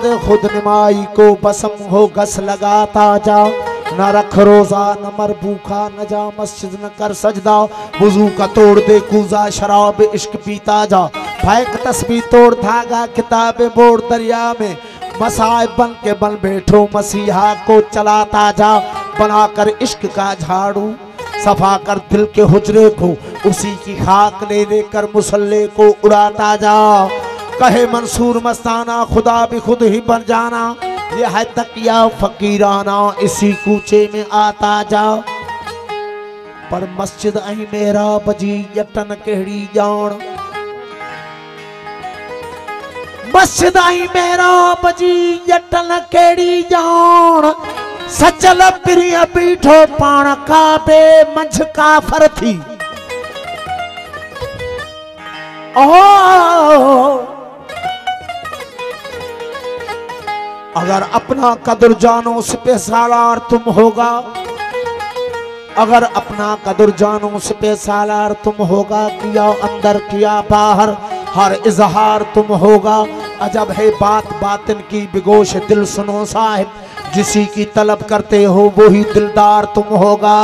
दे खुद निमाई को बसम हो गस लगाता जा। न रख रोजा न मर भूखा न जा मस्जिद न कर सजदा। वुजू का तोड़ दे कूजा शराब इश्क पीता जा। फेंक तस्बीह तोड़ धागा किताब बोड़ दरिया में। मसाइब बन के बन बैठो मसीहा को चलाता जा। बनाकर इश्क का झाड़ू सफा कर दिल के हुजरे को। उसी की खाक ले लेकर मुसल्ले को उड़ाता जा। कहे मंसूर मस्ताना खुदा भी खुद ही बन जाना। ये है तकिया फकीराना इसी कूचे में आता जा। पर मस्जिद आई मेरा बजी यटन केड़ी जान। मस्जिद आई मेरा बजी यटन केड़ी जान। सचल प्रिय पीठो पाण का बे मंझ काफर थी। ओ अगर अपना कदर जानो सिपह सालार तुम होगा। अगर अपना कदर जानो सिपह सालार तुम होगा। किया अंदर किया बाहर हर इजहार तुम होगा। अजब है बात बातिन की बिगोश दिल सुनो साहिब। जिसी की तलब करते हो वही दिलदार तुम होगा।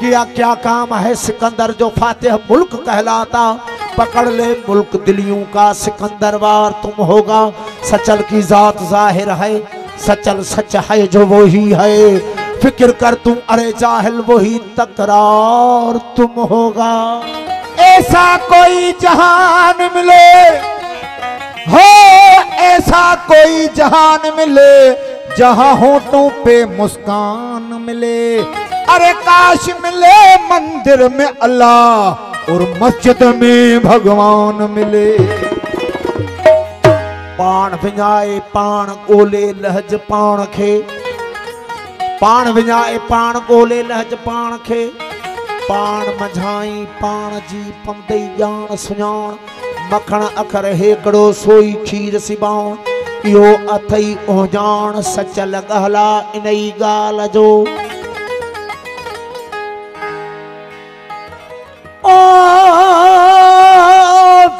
किया क्या काम है सिकंदर जो फातिह मुल्क कहलाता। पकड़ ले मुल्क दिलियों का सिकंदरवार तुम होगा। सचल की जात जाहिर है सचल सच है जो वही है। फिक्र कर तुम अरे जाहिल वही तकरार तुम होगा। ऐसा कोई जहान मिले हो ऐसा कोई जहान मिले जहां होठों पे मुस्कान मिले। अरे काश मिले मंदिर में अल्लाह और मस्जिद में भगवान मिले। पान विञाए पान गोले लहज पान खे। पान विञाए पान गोले लहज पान खे। पान मझाई पान जी पमदई जान सुञाण। मखण अखर हेकड़ो सोई खीर सिबाण। इहो अथई ओजान सचल गहला इनई गाल जो। ओ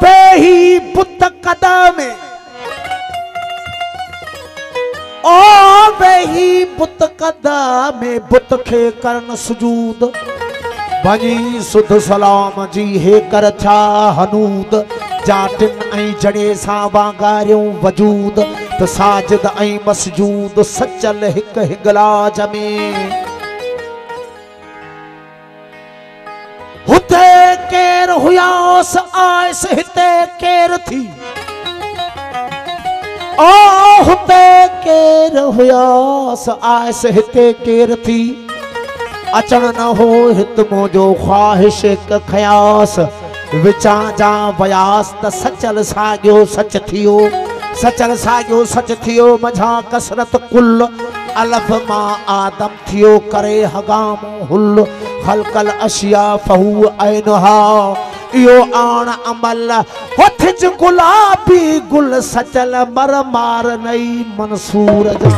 वेही बुत कदम ओ वेही बुत कदम बुत खे करन सुजूद। बनी सुध सलाम जी हे कर छा हनूद। जाटिन ऐं जड़े सां वांगारियूं वजूद। त साजिद ऐं मसजूद सचल हिक हिगलाज में। हुते केर हुयास आयस हिते केर थी। ओ हुते केर हुयास आयस हिते केर थी। अचण न हो हित मोजो ख्वाहिश हिक खयास। विचा जा वयास त सचल सागियो सच थियो। सचल सागियो सच थियो मझा कसरत कुल। अलफ मां आदम थियो करे हगाम हुल। खलकल अशिया फहू ऐनहा इहो आण अमल। हथ गुलाबी गुल सचल मर मार नई मंसूर जा।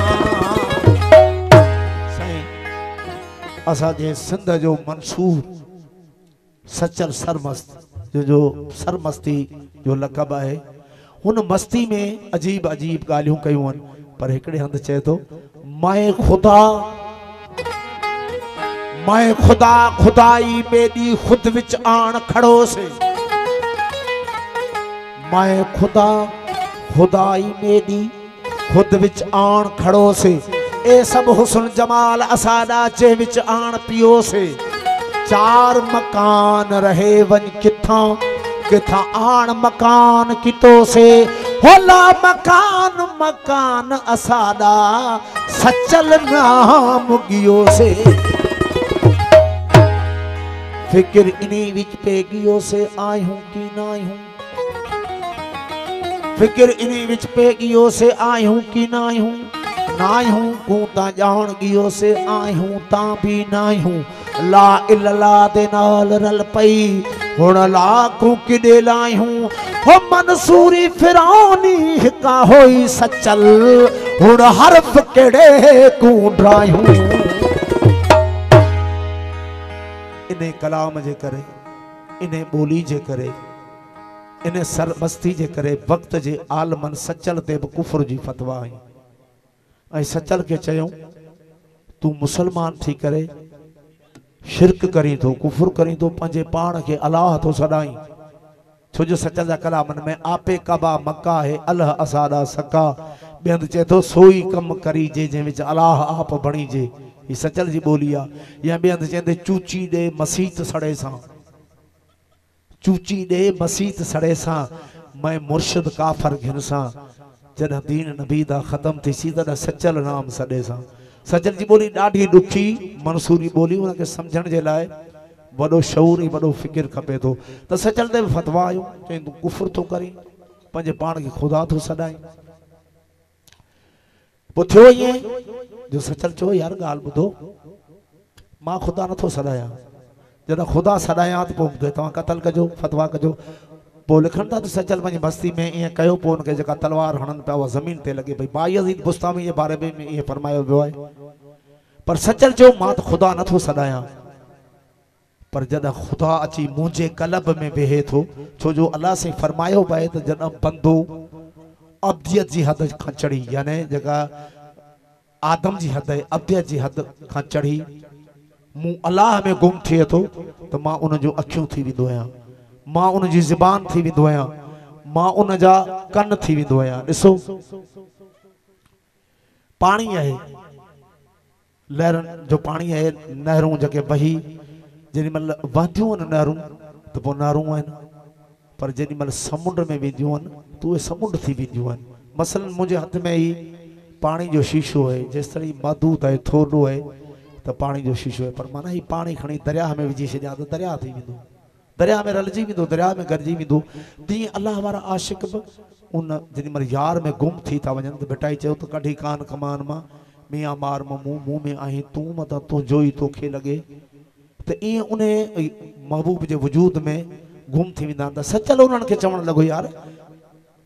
असांजे सिंध जो मंसूर सचल सरमस्त जो सरमस्ती जो लक़ब है। हुन मस्ती में अजीब अजीब ॻाल्हियूं कयूं आहिनि। पर हिकिड़े हंधि चए थो मैं खुदा खुदाई बेदी खुद विच आण खड़ो से। मैं खुदा खुदाई बेदी खुद विच आण खड़ो से। ए सब हुस्न जमाल असादा चे विच आण पियो से। चार मकान रहे वन किथा किथा आण मकान कितो से। होला मकान मकान असादा सचल नाम गियो से। फिक्र इन्हीं विच पे गियो से आई हूं कि ना आई हूं। फिक्र इन्हीं विच पे गियो से आई हूं कि ना आई हूं। नाई हूं को ता जान गियो से आई हूं ता भी नाई हूं। ला इल्ला दे नाल रल पई हुण लाखों किडे लाई हूं। हो मंसूरी फिरौनी हिका होई सचल हुण हरफ केड़े को ड्राई हूं। इन्हें कलाम जे करे इन्हें बोली जे करे इन सरबस्ती जे करे वक्त जे आलमन सचल ते कुफर जी फतवा आई सचल के चयो तू मुसलमान थी करे शिरक करी तो कुफर करी तो पंजे पान के अल्लाह तो सदाई छोजो सचल जा कलामन में आपे कबा मक्का है अल्लाह असादा सका बेंद चे तो सोई कम करी जे जे विच अल्लाह आप बणी जे ये सचल जी बोली आ या बेंद चेंदे चूची दे मसीत सड़े सा चूची दे मसीत सड़े सा मैं मुर्शिद काफर घिन सा जद दीन नबी दा खत्म थी सी दा सचल नाम सड़े सा सचल जी बोली ॾाढी दुखी मंसूरी बोली उनके समझण जे लाए बड़ो शऊर बड़ो फिक्र खपे तो त सचल दे फतवा आयो चई तू कुफर तो करी पंजे पान के खुदा तो सदाई पुछो ये जो सचल चो यार गाल बुधो मां खुदा न तो सदाया जदा खुदा सदाया तो पोइ तव्हां कतल कजो फतवा कजो पोइ लिखनि था तो सचल पंहिंजी बस्ती में ईअं कयो पोइ उनखे जेका तलवार हणनि पिया उहा ज़मीन ते लॻे भई बायज़ीद बुस्तामी जे बारे में ईअं फरमायो वियो आहे पर सचल चयो मां त खुदा नथो सॾायां पर जॾहिं खुदा अची मुंहिंजे कलब में वेहे थो छो जो अल्लाह साईं फरमायो पए त जॾहिं बंदो अब्दियत जी हद खां चढ़ी यानी जेका आदम जी हद आहे अब्दियत जी हद खां चढ़ी मूं अल्लाह में गुम थिए थो त मां उनजो अखियूं थी वेंदो आहियां मां उनजी ज़ुबान थी वेंदो आहियां मां उनजा कन थी वेंदो आहियां ॾिसो पाणी आहे लहरनि जो पाणी आहे नहरूं जेके बही जेॾी महिल वहंदियूं आहिनि नहरूं त पोइ नहरूं आहिनि पर जेॾी महिल समुंड में वेंदियूं आहिनि त उहे समुंड थी वेंदियूं आहिनि मसलन मुंहिंजे हथ में ई पाणी जो शीशो आहे जेसि ताईं मधूत आहे थोरो आहे त पाणी जो शीशो आहे पर माना ही पाणी खणी दरिया में विझी छॾियां त दरिया थी वेंदो दरिया में रलजी वेंदो दरिया में गॾिजी वेंदो तीअं अल्लाह वारा आशिक़ बि उन जेॾी महिल यार में गुम थी था वञनि त बेटा चयो त कढी कान कमान मां मियां मार मुंह में आहीं तूं मतां तुंहिंजो ई तोखे लॻे त ईअं उन महबूब जे वजूद में गुम थी वेंदा त सचल उन्हनि खे चवणु लॻो यार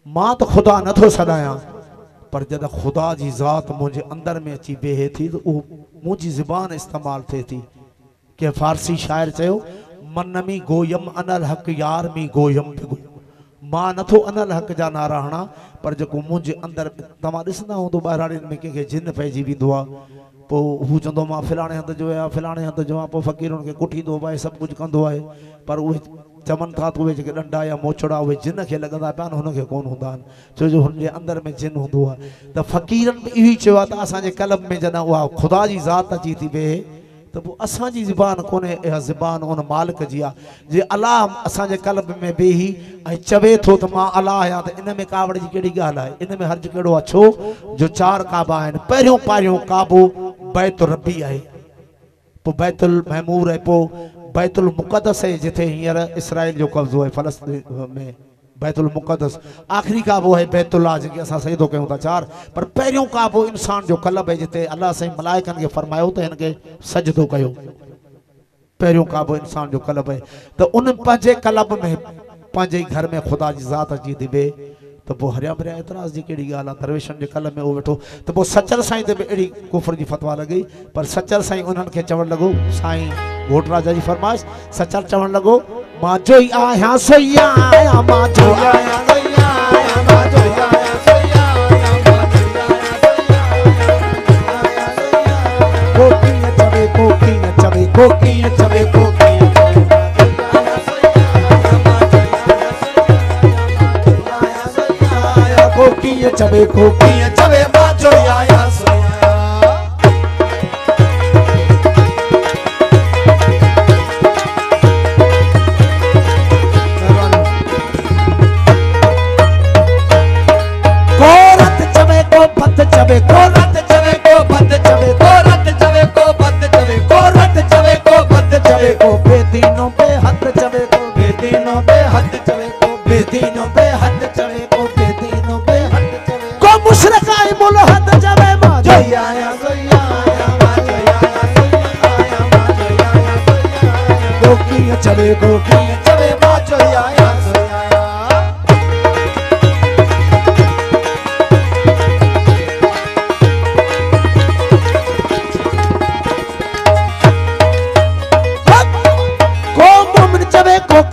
मां त खुदा नथो सॾायां पर जॾहिं खुदा जी ज़ात मुंहिंजे अंदर में अची वेहे थी त उहो मुंहिंजी ज़ुबान इस्तेमालु थिए थी के फारसी शाइर चयो मन में गोयम अनल हक़ यार में गोयम बिगो मां नथो अनल हक़ जा नारा हणा पर जेको मुंहिंजे अंदर तव्हां ॾिसंदा हूंदो ॿाहिराड़ियुनि में कंहिंखे जिन पइजी वेंदो आहे पोइ हू चवंदो मां फलाणे हंधि जो आहियां फलाणे हंधि जो आहियां पोइ फ़क़ीर हुनखे कुटींदो आहे सभु कुझु कंदो आहे पर उहे चवनि था त उहे जेके ॾंडा या मोचड़ा उहे जिन खे लॻंदा पिया आहिनि हुनखे कोन हूंदा आहिनि छो जो हुनजे अंदर में जिन हूंदो आहे त फ़क़ीरनि बि इहो ई चयो आहे त असांजे कलब में जॾहिं उहा ख़ुदा जी ज़ात अची थी वेहे तो पोइ असांजी ज़ुबान कोन्हे इहा ज़ुबान उन मालिक जी आहे जे अलाह असांजे कलब में वेही ऐं चवे थो त मां अलाह आहियां त इन में कावड़ जी कहिड़ी ॻाल्हि आहे इन में हर्ज कहिड़ो आहे छो जो 4 काबा आहिनि पहिरियों काबो बैतुल रब्बी आहे पोइ बैतुल महमूर आहे पोइ बैतुल मुक़द्दस आहे जिथे हींअर इसराइल जो कब्ज़ो आहे फ़लस्तीन में बैतुल मुक़द्दस आखिरी काबो है बैतुल्लाह जेके असां सजदो कयूं था 4 पर पहिरियों काबो इंसान जो कलब है जिते अल्लाह साईं मलाइकनि खे फरमायो त हिन खे सजदो कयो पहिरियों काबो इंसान जो कलब है त उन पंहिंजे कलब में पंहिंजे घर में खुदा जी ज़ात अची थी वे त पोइ हरिया भरिया एतिराज़ जी कहिड़ी ॻाल्हि आहे दरवेशनि जे कलब में उहो वेठो त पोइ सचल साईं ते बि अहिड़ी कुफर जी फतवा लॻी पर सचल साईं उन्हनि खे चवणु लॻो साईं घोट राजा जी फरमाइश सचल चवणु लॻो मां जो ई आहियां सोई आहियां मां जो आहियां सोई आहियां मां जो ई आहियां सोई आहियां मां जो ई आहियां सोई आहियां कोकीअ चवे कोकीअ चवे कोकीअ चवे मां जो ई आहियां सोई चवे को रत चवे को बद चवे को रत चवे को बद चवे को रत चवे को बद चवे को बेदीनों पे हद चवे को बेदीनों पे हद चवे को बेदीनों पे हद चवे को बेदीनों पे हद चवे को मुशरकाई मुल हद चवे मां जो आया सोई आया मां जो आया सोई आया मां जो आया सोई आया कोकीअ चवे मां जो आया सोई आया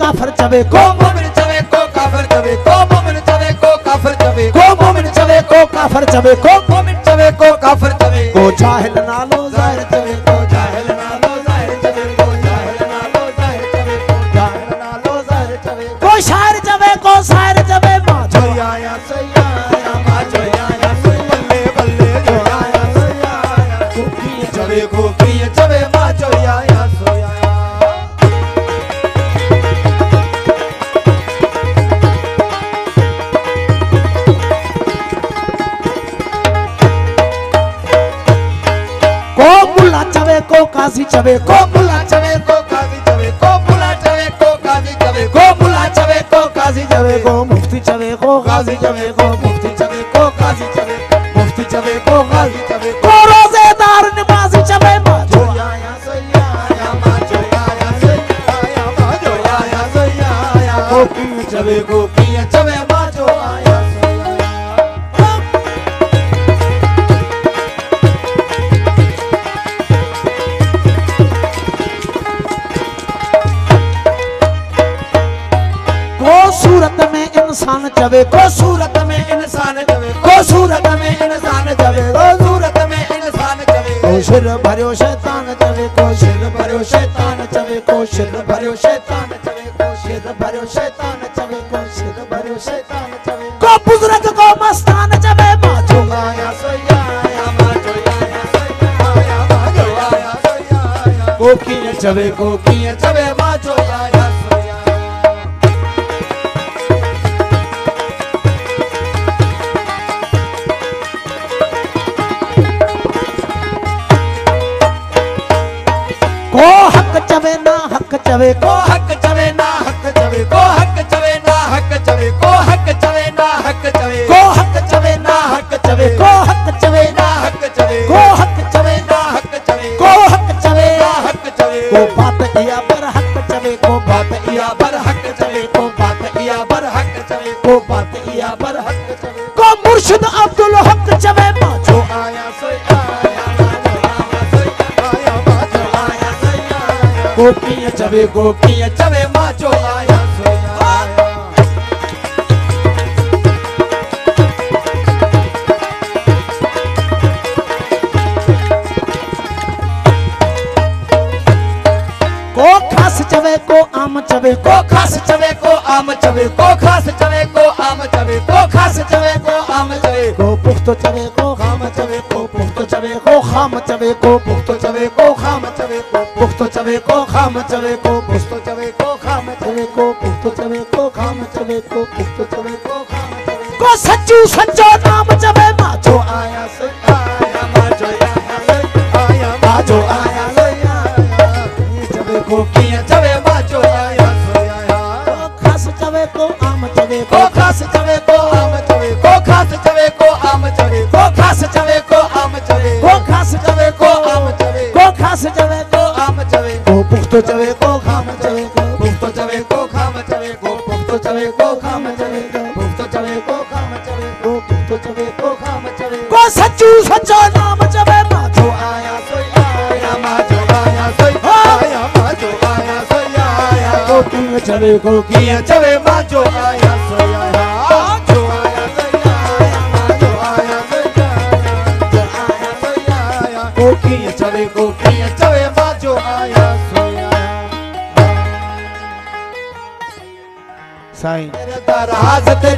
काफर चवे को मोमिन चवे को काफर चवे को मोमिन चवे को काफिर चवे को जाहिल नालो जाहिर चवे को जाहिल नालो जाहिर चवे को जाहिल नालो जाहिर चवे को जाहिल नालो जाहिर चवे को शायर चवे को शायर चवे मां जो आया सैया मां जो आया सैया बल्ले बल्ले जो आया सैया कोकी चवे कोकी चवे मां जो आया सैया को काजी चवे को मुला चवे को काजी चवे को मुला चवे को काजी चवे को मुला चवे को काजी चवे को मुफ्ती चवे को काजी चवे को मुफ्ती चवे को काजी चवे मुफ्ती चवे को काजी चवे को रोजेदार नमाजी चवे मां जो आया सैया मां जो आया सैया मां जो आया सैया कोकी चवे कोकी चवे मां जो आया सूरत में इंसान चवे को सूरत में इंसान चवे को सूरत में इंसान चवे को सूरत में इंसान चवे को शिर भरियो शैतान चवे को शिर भरियो शैतान चवे को शिर भरियो शैतान चवे को शिर भरियो शैतान चवे को शिर भरियो शैतान चवे को बुजुर्ग को मस्तान चवे मां जो आया सैया मां जो आया सैया मां जो आया सैया कोकी चवे मां जो आया को हक चवे ना हक चवे को हक चवे ना हक चवे को हक चवे ना हक चवे को हक चवे ना हक चवे को हक चवे ना हक चवे को हक चवे ना हक चवे को हक चवे ना हक चवे को हक चवे ना हक चवे को बात या पर हक चवे को बात या पर हक चवे को बात या पर हक चवे को बात या पर हक चवे को मुर्शिद अब्दुल हक चवे मां जो आया सैया कोकी चवे मां जो आया को खास चवे को आम चवे को खास चवे को आम चवे को खास चवे को आम चवे को खास चवे को आम चवे को पुख्तो चवे को खाम चवे को पुख्तो चवे को खाम चवे को पुख्तो चवे को खाम चवे को पुख्तो चवे को खाम चवे को पुख्तो चवे को खाम चवे को पुख्तो चवे को खाम चवे को पुख्तो चवे को खाम चवे को सच्चू सच्चो नाम चवे मां जो आया सैया मां जो आया मां जो आया सैया चवे को किए चवे मां जो आया सैया खास चवे को आम चवे को खास चवे को आम चवे को खास चवे को आम चवे को खास चवे को आम चवे को खास चवे को आम चवे को खास चवे को आम चवे को पुख्तो चवे को खाम चवे को पुख्तो चवे को खाम चवे को पुख्तो चवे को खाम चवे को पुख्तो चवे को खाम चवे को पुख्तो चवे को खाम चवे को सच्चू सच्चो नाम चवे मां जो आया सैया मां जो आया सैया मां जो आया सैया को चवे को किए चवे मां जो आया सैया जो आया सैया मां जो आया सैया जो आया सैया को किए चवे मां जो आया सैया साईं दराज ते